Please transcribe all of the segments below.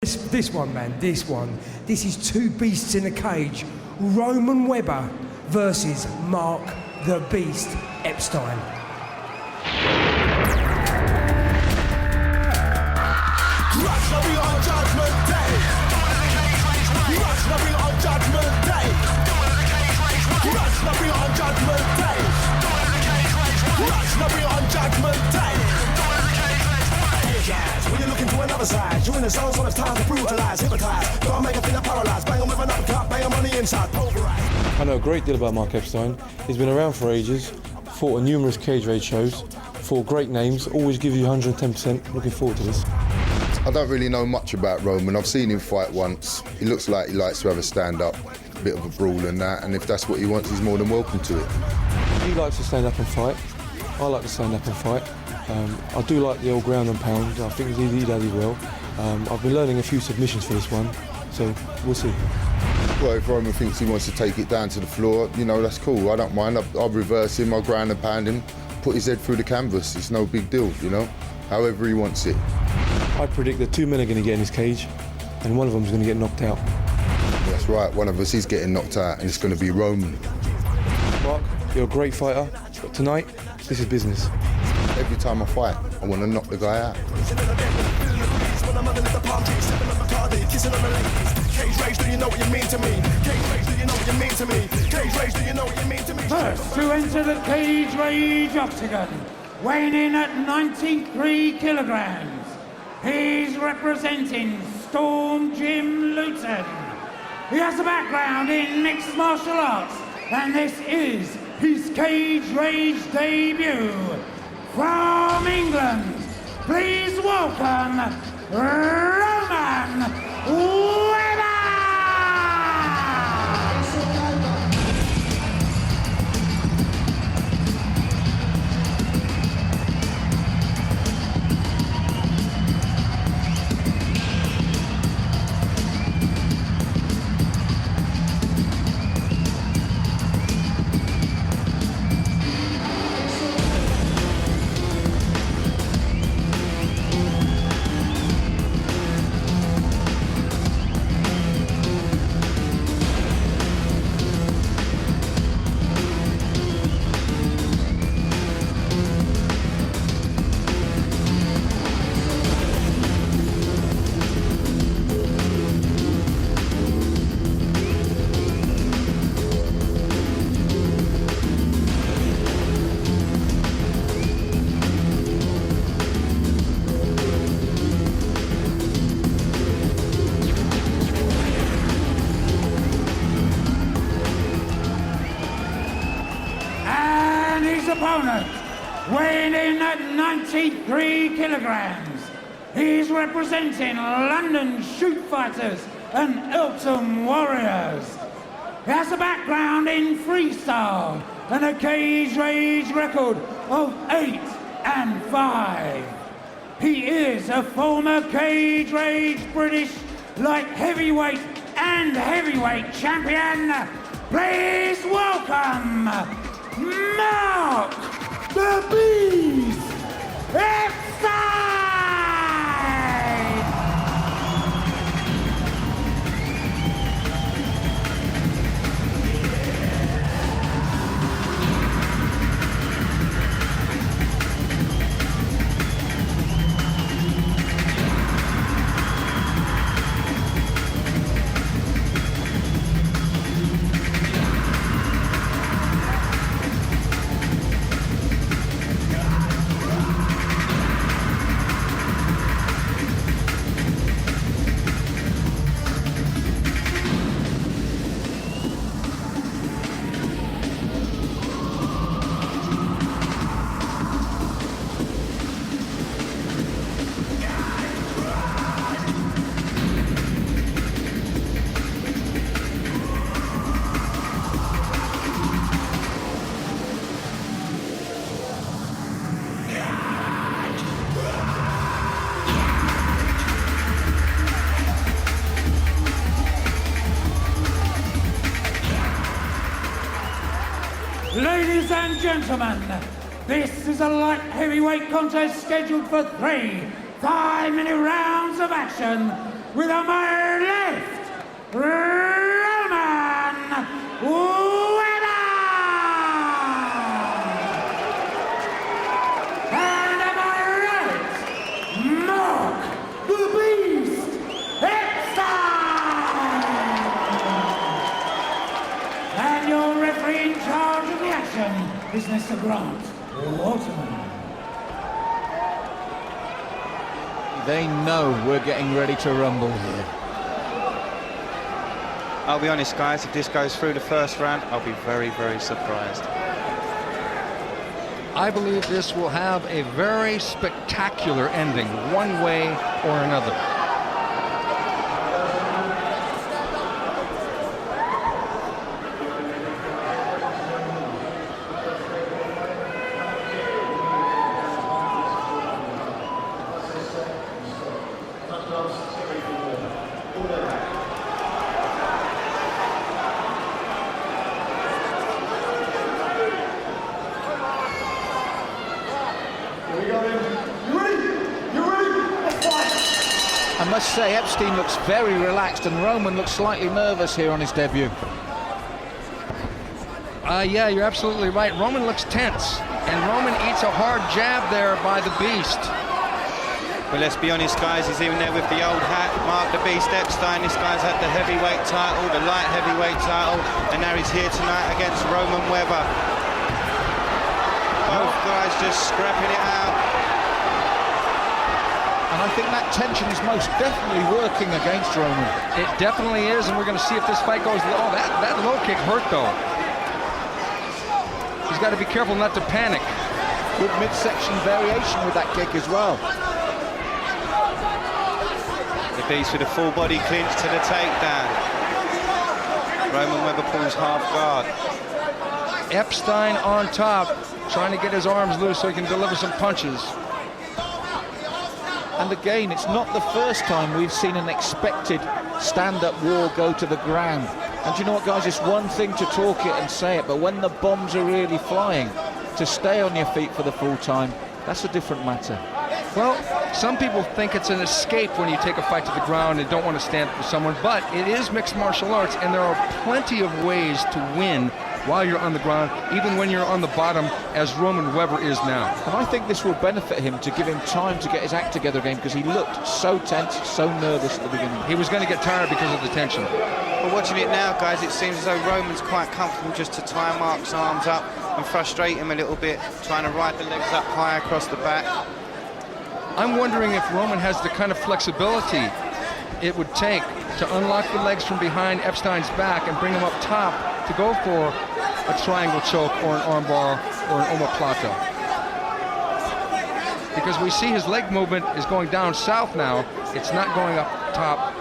This one, man, this one. This is two beasts in a cage. Roman Webber versus Mark the Beast Epstein. When you're looking to another side, you're in the zone, so it's time to brutalize, hypnotize. Don't make a feel paralyzed, bang 'em with an uppercut, bang 'em on the inside, pulverize. I know a great deal about Mark Epstein. He's been around for ages, fought on numerous cage rage shows, fought great names, always give you 110%. Looking forward to this. I don't really know much about Roman. I've seen him fight once. He looks like he likes to have a stand-up, a bit of a brawl and that, and if that's what he wants, he's more than welcome to it. He likes to stand up and fight. I like to stand up and fight. I do like the old ground and pound. I think he does it well. I've been learning a few submissions for this one, so we'll see. Well, if Roman thinks he wants to take it down to the floor, you know, that's cool. I don't mind. I'll reverse him, I'll ground and pound him, put his head through the canvas. It's no big deal, you know, however he wants it. I predict that two men are going to get in his cage, and one of them is going to get knocked out. That's right, one of us is getting knocked out, and it's going to be Roman. Mark, you're a great fighter, but tonight, this is business. Every time I fight, I want to knock the guy out. First to enter the cage rage octagon, weighing in at 93 kilograms. He's representing Storm Jim Luton. He has a background in mixed martial arts, and this is his cage rage debut. From England, please welcome Roman Webber! Opponent, weighing in at 93 kilograms. He's representing London Shoot Fighters and Elton Warriors. He has a background in freestyle and a cage rage record of 8-5. He is a former cage rage British light heavyweight and heavyweight champion. Please welcome Mark the Beast Epstein! Ladies and gentlemen, this is a light heavyweight contest scheduled for 3 5-minute rounds of action. with on my left, Roman Webber! And on my right, Mark the Beast Epstein! And your referee in charge of the action is Mr. Grant Waterman. They know we're getting ready to rumble here. I'll be honest, guys, if this goes through the first round, I'll be very, very surprised. I believe this will have a very spectacular ending, one way or another. I must say, Epstein looks very relaxed and Roman looks slightly nervous here on his debut. Yeah, you're absolutely right. Roman looks tense, and Roman eats a hard jab there by the Beast. Well, let's be honest, guys, he's even there with the old hat, Mark the Beast Epstein. This guy's had the heavyweight title, the light heavyweight title, and now he's here tonight against Roman Webber. Both guys just scrapping it out. And I think that tension is most definitely working against Roman. It definitely is, and we're going to see if this fight goes low. That low kick hurt, though. He's got to be careful not to panic. Good midsection variation with that kick as well. The Beast with a full body clinch to the takedown. Roman Webber pulls half guard. Epstein on top, trying to get his arms loose so he can deliver some punches. And again, it's not the first time we've seen an expected stand-up war go to the ground. And do you know what, guys? It's one thing to talk it and say it, but when the bombs are really flying, to stay on your feet for the full time, that's a different matter. Well, some people think it's an escape when you take a fight to the ground and don't want to stand up for someone, but it is mixed martial arts, and there are plenty of ways to win while you're on the ground, even when you're on the bottom, as Roman Webber is now. And I think this will benefit him to give him time to get his act together again, because he looked so tense, so nervous at the beginning. He was going to get tired because of the tension. But watching it now, guys, it seems as though Roman's quite comfortable just to tie Mark's arms up and frustrate him a little bit, trying to ride the legs up high across the back. I'm wondering if Roman has the kind of flexibility it would take to unlock the legs from behind Epstein's back and bring him up top to go for a triangle choke or an armbar or an omoplata. Because we see his leg movement is going down south now. It's not going up top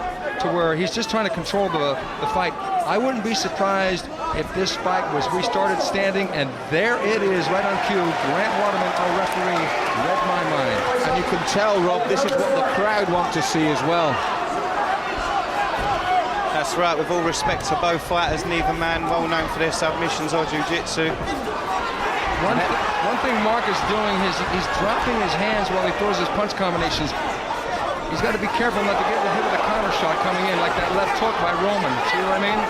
to where he's just trying to control the fight. I wouldn't be surprised if this fight was restarted standing, and there it is, right on cue. Grant Waterman, our referee, read my mind. And you can tell, Rob, this is what the crowd want to see as well. That's right, with all respect to both fighters, neither man well known for their submissions or jiu-jitsu. One thing Mark is doing is he's dropping his hands while he throws his punch combinations. He's got to be careful not to get hit with a counter shot coming in, like that left hook by Roman. See what I mean?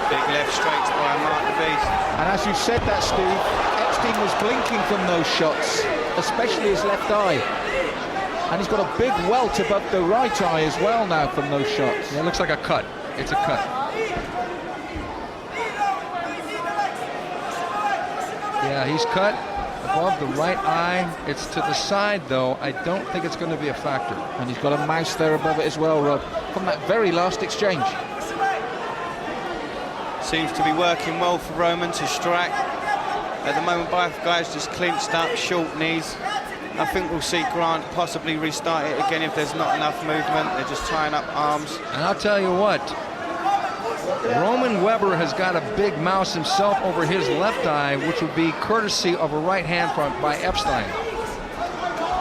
Big left straights by Mark the Beast. And as you said that, Steve, Epstein was blinking from those shots, especially his left eye. And he's got a big welt above the right eye as well now from those shots. Yeah, it looks like a cut. It's a cut. Yeah, he's cut above the right eye. It's to the side, though. I don't think it's going to be a factor. And he's got a mouse there above it as well, Rob, from that very last exchange. Seems to be working well for Roman to strike. At the moment, both guys just clinched up, short knees. I think we'll see Grant possibly restart it again if there's not enough movement. They're just tying up arms. And I'll tell you what, Roman Webber has got a big mouse himself over his left eye, which would be courtesy of a right hand front by Epstein.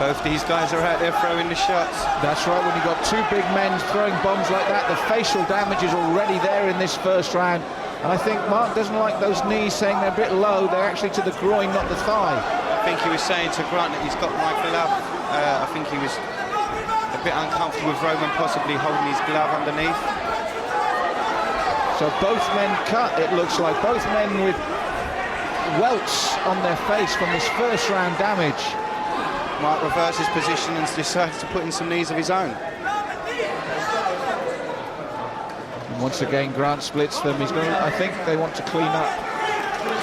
Both these guys are out there throwing the shots. That's right, when you've got two big men throwing bombs like that, the facial damage is already there in this first round. And I think Mark doesn't like those knees, saying they're a bit low. They're actually to the groin, not the thigh. I think he was saying to Grant that he's got my glove. I think he was a bit uncomfortable with Roman possibly holding his glove underneath. So both men cut, it looks like. Both men with welts on their face from this first round damage. Mark reverses position and decides to put in some knees of his own. And once again, Grant splits them. He's going. I think they want to clean up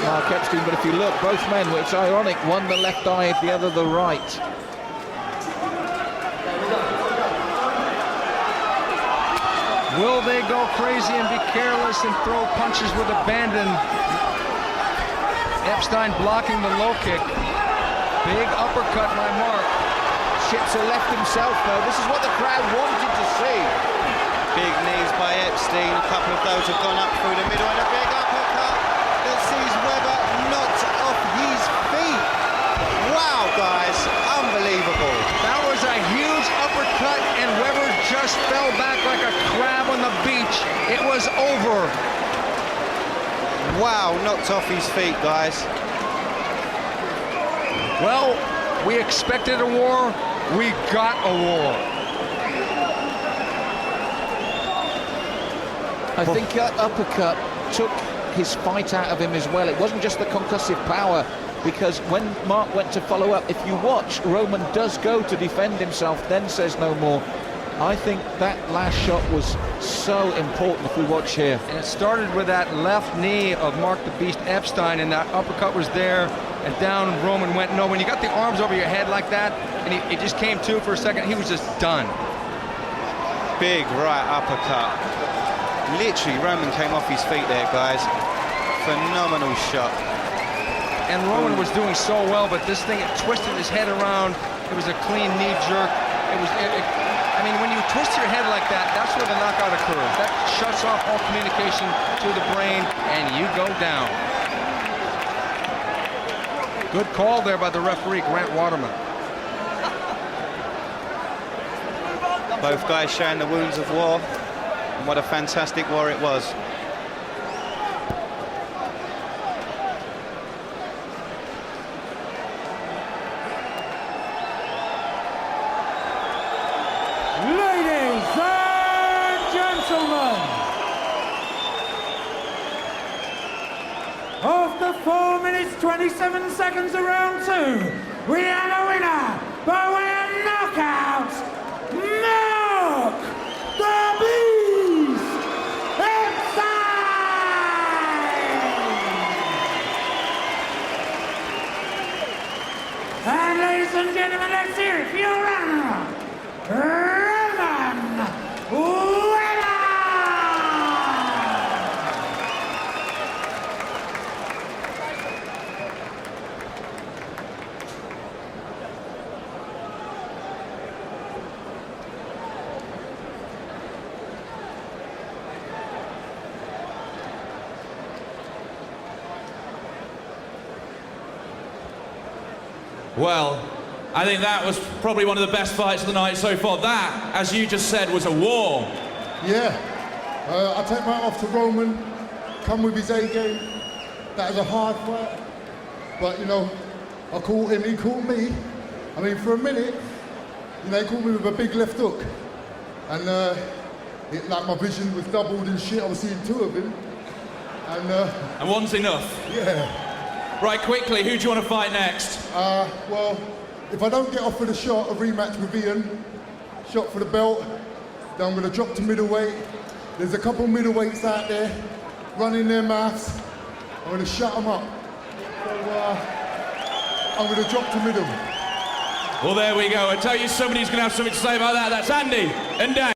Mark Epstein, but if you look, both men, it's ironic, one the left eye, the other the right. Will they go crazy and be careless and throw punches with abandon? Epstein blocking the low kick. Big uppercut by Mark. Shipser left himself though. This is what the crowd wanted to see. Big knees by Epstein. A couple of those have gone up through the middle, and a big uppercut that sees Webber knocked off his feet. Wow, guys, unbelievable. That was a huge uppercut, and Webber just fell back like a crab on the beach. It was over. Wow, knocked off his feet, guys. Well, we expected a war. We got a war. I think that uppercut took his fight out of him as well. It wasn't just the concussive power, because when Mark went to follow up, if you watch, Roman does go to defend himself, then says no more. I think that last shot was so important if we watch here. And it started with that left knee of Mark the Beast Epstein, and that uppercut was there, and down Roman went. No, when you got the arms over your head like that, and he just came to for a second, he was just done. Big right uppercut. Literally, Roman came off his feet there, guys. Phenomenal shot. And Roman was doing so well, but this thing, it twisted his head around. It was a clean knee jerk. I mean, when you twist your head like that, that's where the knockout occurs. That shuts off all communication to the brain, and you go down. Good call there by the referee, Grant Waterman. Both guys showing the wounds of war, and what a fantastic war it was. Ladies and gentlemen, after 4 minutes 27 seconds of round 2, we have a winner by way of knockout, Mark the Beast Epstein! And ladies and gentlemen, let's hear it for your runner-up, Roman Webber! Well, I think that was probably one of the best fights of the night so far. That, as you just said, was a war. Yeah, I take my hat off to Roman, come with his A game. That was a hard fight, but you know, I caught him, he caught me. I mean, for a minute, you know, he caught me with a big left hook, and like my vision was doubled and shit. I was seeing two of him, And one's enough. yeah. Right, quickly, who do you want to fight next? Well, if I don't get off with a shot, a rematch with Ian, shot for the belt, then I'm going to drop to middleweight. There's a couple middleweights out there running their mouths. I'm going to shut them up. So I'm going to drop to middle. Well, there we go. I tell you, somebody's going to have something to say about that. That's Andy and Dan.